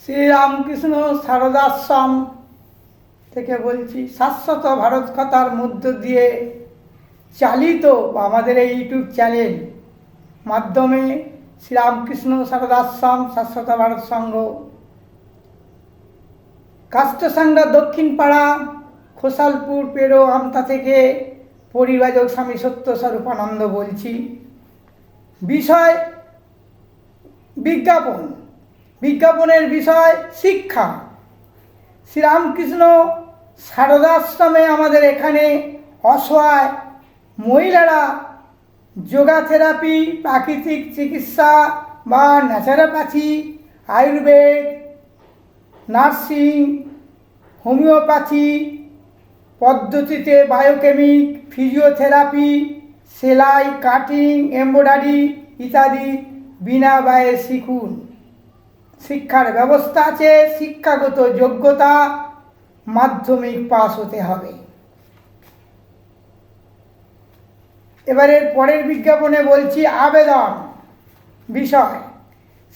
শ্রীরামকৃষ্ণ সারদাশ্রম থেকে বলছি। শাশ্বত ভারত কথার মধ্য দিয়ে চালিত আমাদের এই ইউটিউব চ্যানেল মাধ্যমে শ্রীরামকৃষ্ণ সারদাশ্রম শাশ্বত ভারত সংঘ কাষ্টসাংড়া দক্ষিণ পাড়া খোসালপুর পেরো আমতা থেকে পরিব্রাজক স্বামী সত্য স্বরূপানন্দ বলছি। বিষয় বিজ্ঞাপন, বিজ্ঞাপনের বিষয় শিক্ষা। শ্রীরামকৃষ্ণ সারদাশ্রমে আমাদের এখানে অসহায় মহিলারা যোগা থেরাপি, প্রাকৃতিক চিকিৎসা বা ন্যাচারোপ্যাথি, আয়ুর্বেদ, নার্সিং, হোমিওপ্যাথি পদ্ধতিতে বায়োকেমিক, ফিজিওথেরাপি, সেলাই, কাটিং, এমব্রয়ডারি ইত্যাদি বিনা ব্যয়ে শিখুন। শিক্ষার ব্যবস্থা আছে। শিক্ষাগত যোগ্যতা মাধ্যমিক পাস হতে হবে। এবারে পরের বিজ্ঞাপনে বলছি আবেদন বিষয়।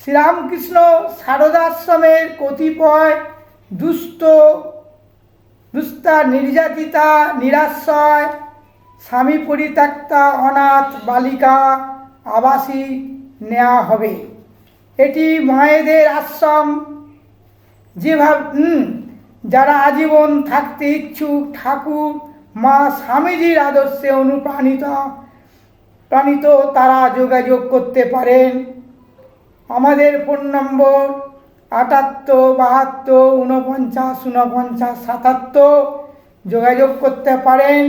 শ্রীরামকৃষ্ণ সারদাশ্রমের কতিপয় দুস্থা, নির্যাতিতা, নিরাশ্রয়, স্বামী পরিত্যক্তা অনাথ বালিকা আবাসিক নেওয়া হবে। এটি মায়েদের আশ্রম। যারা আজীবন থাকতে ইচ্ছুক ঠাকুর মা স্বামীজির আদর্শে অনুপ্রাণিত তারা যোগাযোগ করতে পারেন। আমাদের ফোন নম্বর 7872494977। যোগাযোগ করতে পারেন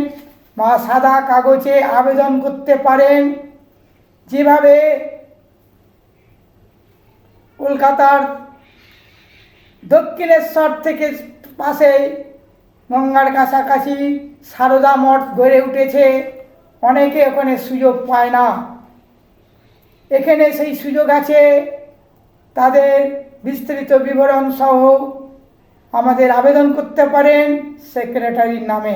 বা সাদা কাগজে আবেদন করতে পারেন। যেভাবে কলকাতার দক্ষিণেশ্বর থেকে পাশে গঙ্গার কাছাকাছি সারদা মঠ গড়ে উঠেছে, অনেকে ওখানে সুযোগ পায় না। এখানে সেই সুযোগ আছে। তাদের বিস্তারিত বিবরণ সহ আমাদের আবেদন করতে পারেন সেক্রেটারির নামে।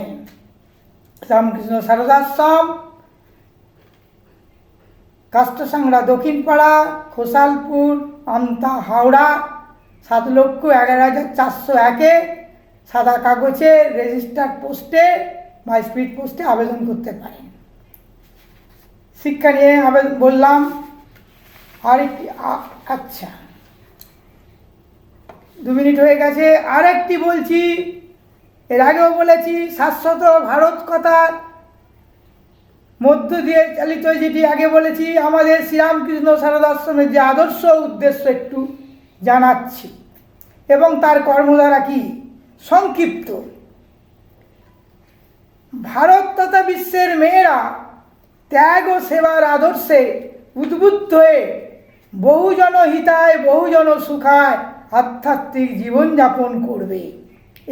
রামকৃষ্ণ সারদাশ্রম, কাষ্টসাংড়া দক্ষিণ পাড়া, খোসালপুর, আমতা, হাওড়া 7,11,401। সাদা কাগজে রেজিস্টার্ড পোস্টে বা স্পিড পোস্টে আবেদন করতে পারেন। শিক্ষা নিয়ে বললাম। আরেকটি আচ্ছা 2 মিনিট হয়ে গেছে। আরেকটি বলছি, এর আগেও বলেছি, শাশ্বত ভারত কথার মধ্য দিয়ে চালিত, যেটি আগে বলেছি, আমাদের শ্রীরামকৃষ্ণ সারদাশ্রমের যে আদর্শ উদ্দেশ্য একটু জানাচ্ছি এবং তার কর্মধারা কি সংক্ষিপ্ত। ভারত তথা বিশ্বের মেয়েরা ত্যাগ ও সেবার আদর্শে উদ্বুদ্ধ হয়ে বহুজন হিতায় বহুজন সুখায় আধ্যাত্মিক জীবনযাপন করবে।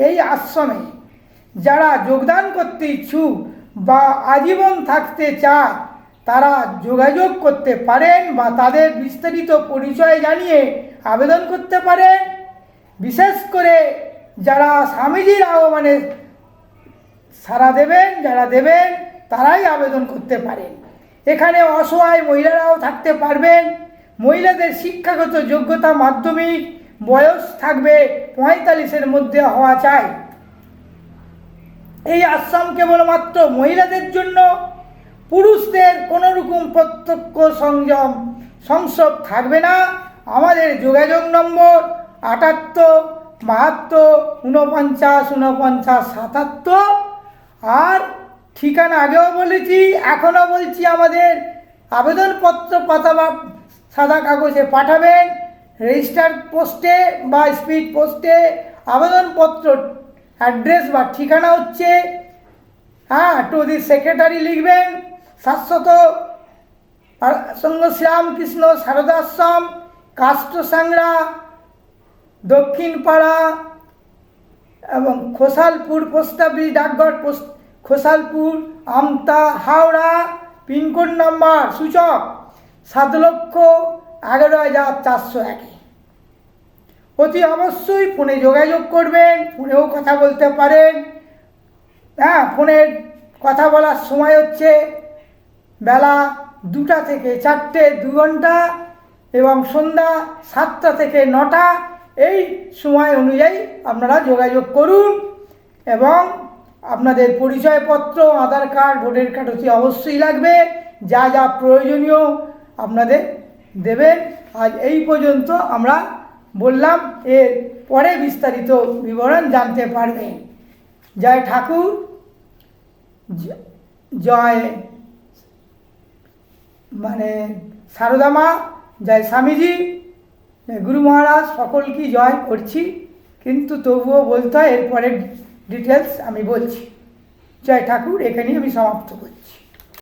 এই আশ্রমে যারা যোগদান করতে ইচ্ছুক বা আজীবন থাকতে চায় তারা যোগাযোগ করতে পারেন বা তাদের বিস্তারিত পরিচয় জানিয়ে আবেদন করতে পারেন। বিশেষ করে যারা স্বামীজির আহ্বানে সাড়া দেবেন, যারা দেবেন তারাই আবেদন করতে পারেন। এখানে অসহায় মহিলারাও থাকতে পারবেন। মহিলাদের শিক্ষাগত যোগ্যতা মাধ্যমিক, বয়স থাকবে 45-এর মধ্যে হওয়া চাই। এই আশ্রম কেবলমাত্র মহিলাদের জন্য। পুরুষদের কোনো রকম প্রত্যক্ষ সংযোগ থাকবে না। আমাদের যোগাযোগ নম্বর 7872494947। আর ঠিকানা আগেও বলেছি, এখনও বলছি, আমাদের আবেদনপত্র সাদা কাগজে পাঠাবেন। রেজিস্টার্ড পোস্টে বা স্পিড পোস্টে আবেদনপত্র অ্যাড্রেস বা ঠিকানা হচ্ছে টু দি সেক্রেটারি লিখবেন। শাশ্বত সংঘ শ্রীরামকৃষ্ণ সারদাশ্রম, কাষ্টসাংড়া দক্ষিণ পাড়া এবং খোসালপুর পোস্ট অফিস, ডাকঘর খোসালপুর, আমতা, হাওড়া। পিনকোড নাম্বার সূচক 7,11,401। অতি অবশ্যই ফোনে যোগাযোগ করবেন। ফোনেও কথা বলতে পারেন। ফোনের কথা বলার সময় হচ্ছে বেলা 2টা থেকে 4টে, 2 ঘন্টা, এবং সন্ধ্যা 7টা থেকে 9টা। এই সময় অনুযায়ী আপনারা যোগাযোগ করুন এবং আপনাদের পরিচয়পত্র, আধার কার্ড, ভোটার কার্ড অতি অবশ্যই লাগবে। যা যা প্রয়োজনীয় আপনাদের দেবেন। আজ এই পর্যন্ত আমরা বললাম, এর পরে বিস্তারিত বিবরণ জানতে পারবেন। জয় ঠাকুর, জয় সারদা মা, জয় স্বামীজি, গুরু মহারাজ, সকলকে জয় করছি। কিন্তু তবুও বলতে হয়, এরপরের ডিটেলস আমি বলছি। জয় ঠাকুর, এখানেই আমি সমাপ্ত করছি।